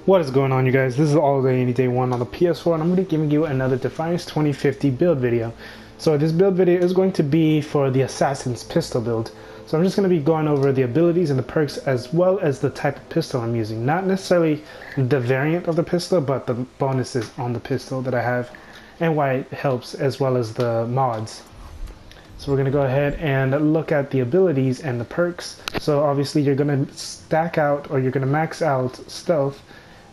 What is going on, you guys? This is All Day Any Day 1 on the PS4, and I'm going to be giving you another Defiance 2050 build video. So this build video is going to be for the Assassin's pistol build. So I'm just going to be going over the abilities and the perks as well as the type of pistol I'm using. Not necessarily the variant of the pistol, but the bonuses on the pistol that I have and why it helps, as well as the mods. So we're going to go ahead and look at the abilities and the perks. So obviously you're going to stack out, or you're going to max out stealth.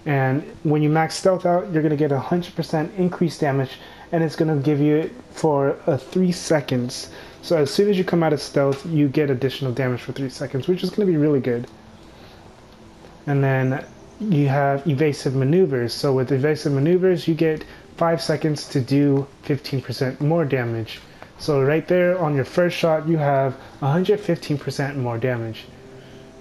And when you max stealth out, you're going to get 100% increased damage, and it's going to give you it for 3 seconds. So as soon as you come out of stealth, you get additional damage for 3 seconds, which is going to be really good. And then you have evasive maneuvers. So with evasive maneuvers, you get 5 seconds to do 15% more damage. So right there on your first shot, you have 115% more damage.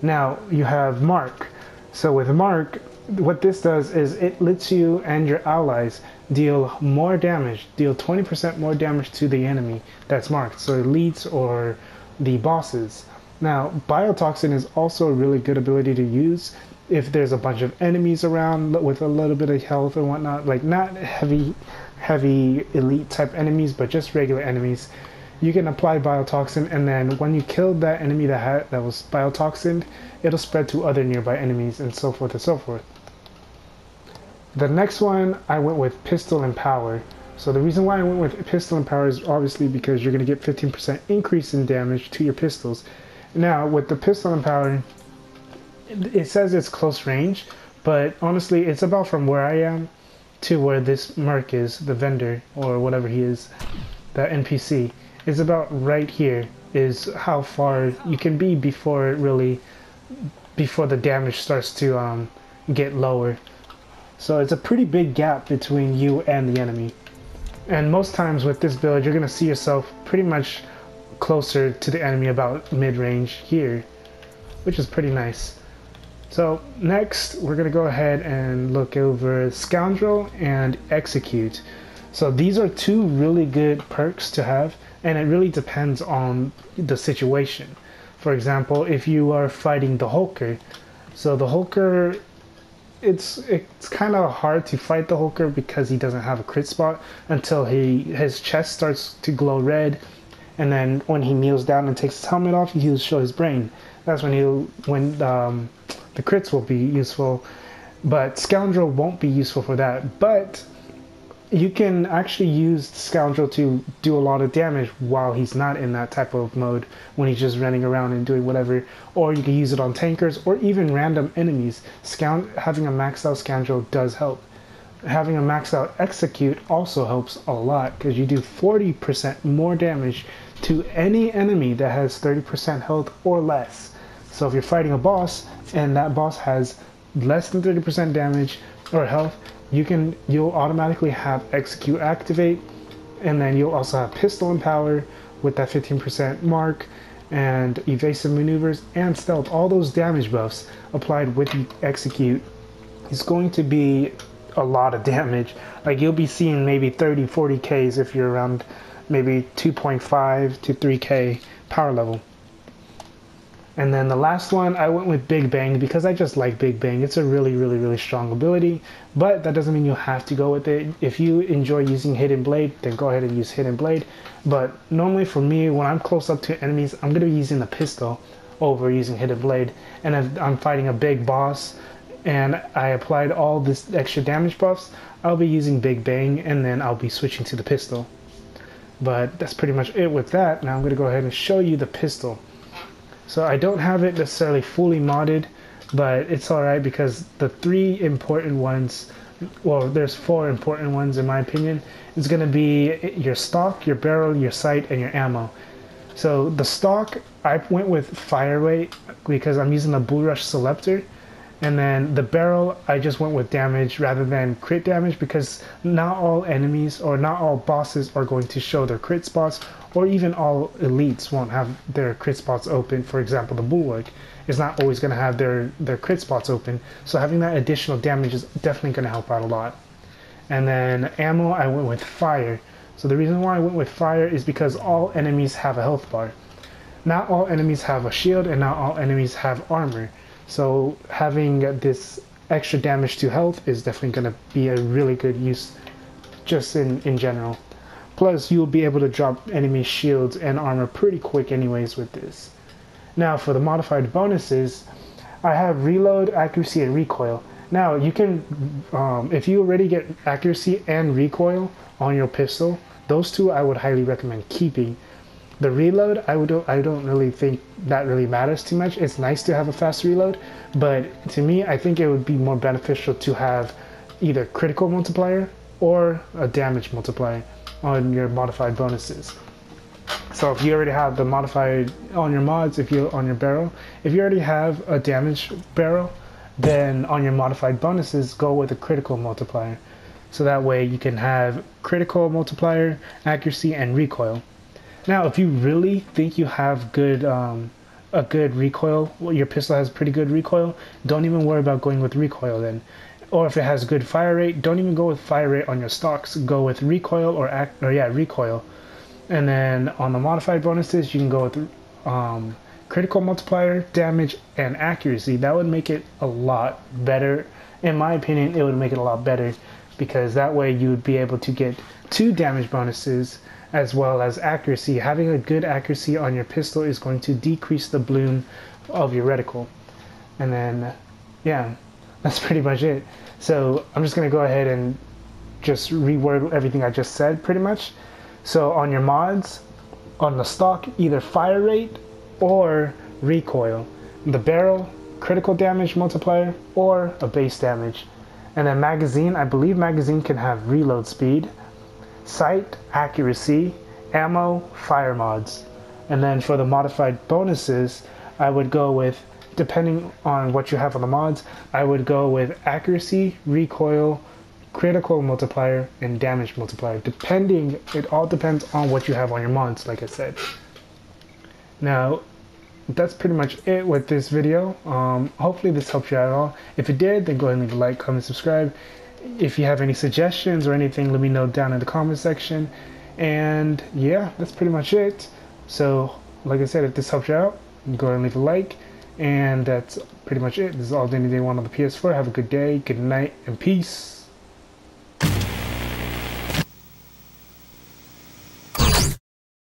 Now you have Mark. So with Mark, what this does is it lets you and your allies deal more damage, deal 20% more damage to the enemy that's marked, so elites or the bosses. Now, Biotoxin is also a really good ability to use if there's a bunch of enemies around with a little bit of health and whatnot, like not heavy elite type enemies, but just regular enemies. You can apply Biotoxin, and then when you kill that enemy that was Biotoxined, it'll spread to other nearby enemies, and so forth and so forth. The next one, I went with Pistol and Power. So the reason why I went with Pistol and Power is obviously because you're going to get 15% increase in damage to your pistols. Now, with the Pistol and Power, it says it's close range, but honestly, it's about from where I am to where this Merc is, the vendor, or whatever he is, the NPC. It's about right here is how far you can be before the damage starts to get lower. So it's a pretty big gap between you and the enemy. And most times with this build, you're going to see yourself pretty much closer to the enemy, about mid-range here, which is pretty nice. So next, we're going to go ahead and look over Scoundrel and Execute. So these are two really good perks to have, and it really depends on the situation. For example, if you are fighting the Hulker, so the Hulker, it's kind of hard to fight the Hulker because he doesn't have a crit spot until his chest starts to glow red, and then when he kneels down and takes his helmet off, he'll show his brain. That's when the crits will be useful, but Scoundrel won't be useful for that. But you can actually use Scoundrel to do a lot of damage while he's not in that type of mode, when he's just running around and doing whatever. Or you can use it on tankers or even random enemies. Having a maxed out Scoundrel does help. Having a maxed out Execute also helps a lot, because you do 40% more damage to any enemy that has 30% health or less. So if you're fighting a boss and that boss has less than 30% damage or health, you'll automatically have Execute activate, and then you'll also have Pistol and Power with that 15% mark, and evasive maneuvers and stealth. All those damage buffs applied with the Execute is going to be a lot of damage. Like, you'll be seeing maybe 30-40 Ks if you're around maybe 2.5 to 3K power level. And then the last one, I went with Big Bang because I just like Big Bang. It's a really strong ability, but that doesn't mean you have to go with it. If you enjoy using Hidden Blade, then go ahead and use Hidden Blade. But normally for me, when I'm close up to enemies, I'm going to be using the pistol over using Hidden Blade. And if I'm fighting a big boss and I applied all this extra damage buffs, I'll be using Big Bang, and then I'll be switching to the pistol. But that's pretty much it with that. Now I'm going to go ahead and show you the pistol. So I don't have it necessarily fully modded, but it's alright because the 3 important ones, well, there's 4 important ones in my opinion. It's going to be your stock, your barrel, your sight, and your ammo. So the stock, I went with fire rate because I'm using the Bull Rush Selector. And then the barrel, I just went with damage rather than crit damage, because not all enemies or not all bosses are going to show their crit spots, or even all elites won't have their crit spots open. For example, the Bulwark is not always going to have their crit spots open, so having that additional damage is definitely going to help out a lot. And then ammo, I went with fire. So the reason why I went with fire is because all enemies have a health bar. Not all enemies have a shield, and not all enemies have armor. So having this extra damage to health is definitely going to be a really good use just in general. Plus, you'll be able to drop enemy shields and armor pretty quick anyways with this. Now, for the modified bonuses, I have reload, accuracy, and recoil. Now, you can, if you already get accuracy and recoil on your pistol, those two I would highly recommend keeping. The reload, I don't really think that really matters too much. It's nice to have a fast reload, but to me, I think it would be more beneficial to have either critical multiplier or a damage multiplier on your modified bonuses. So if you already have the modified on your mods, if you on your barrel, if you already have a damage barrel, then on your modified bonuses, go with a critical multiplier. So that way you can have critical multiplier, accuracy, and recoil. Now, if you really think you have a good recoil, well, your pistol has pretty good recoil, don't even worry about going with recoil then. Or if it has good fire rate, don't even go with fire rate on your stocks. Go with recoil or recoil. And then on the modified bonuses, you can go with critical multiplier, damage, and accuracy. That would make it a lot better. In my opinion, it would make it a lot better because that way you would be able to get 2 damage bonuses as well as accuracy. Having a good accuracy on your pistol is going to decrease the bloom of your reticle. And then, yeah, that's pretty much it. So I'm just going to go ahead and just reword everything I just said pretty much. So on your mods, on the stock, either fire rate or recoil. The barrel, critical damage multiplier, or a base damage. And then magazine, I believe magazine can have reload speed, sight, accuracy, ammo, fire mods. And then for the modified bonuses, I would go with, depending on what you have on the mods, I would go with accuracy, recoil, critical multiplier, and damage multiplier. It all depends on what you have on your mods, like I said. Now, that's pretty much it with this video. Hopefully this helped you out at all. If it did, then go ahead and leave a like, comment, subscribe. If you have any suggestions or anything, let me know down in the comment section. And yeah, that's pretty much it. So, like I said, if this helped you out, go ahead and leave a like. And that's pretty much it. This is all Danny Day 1 on the PS4. Have a good day, good night, and peace.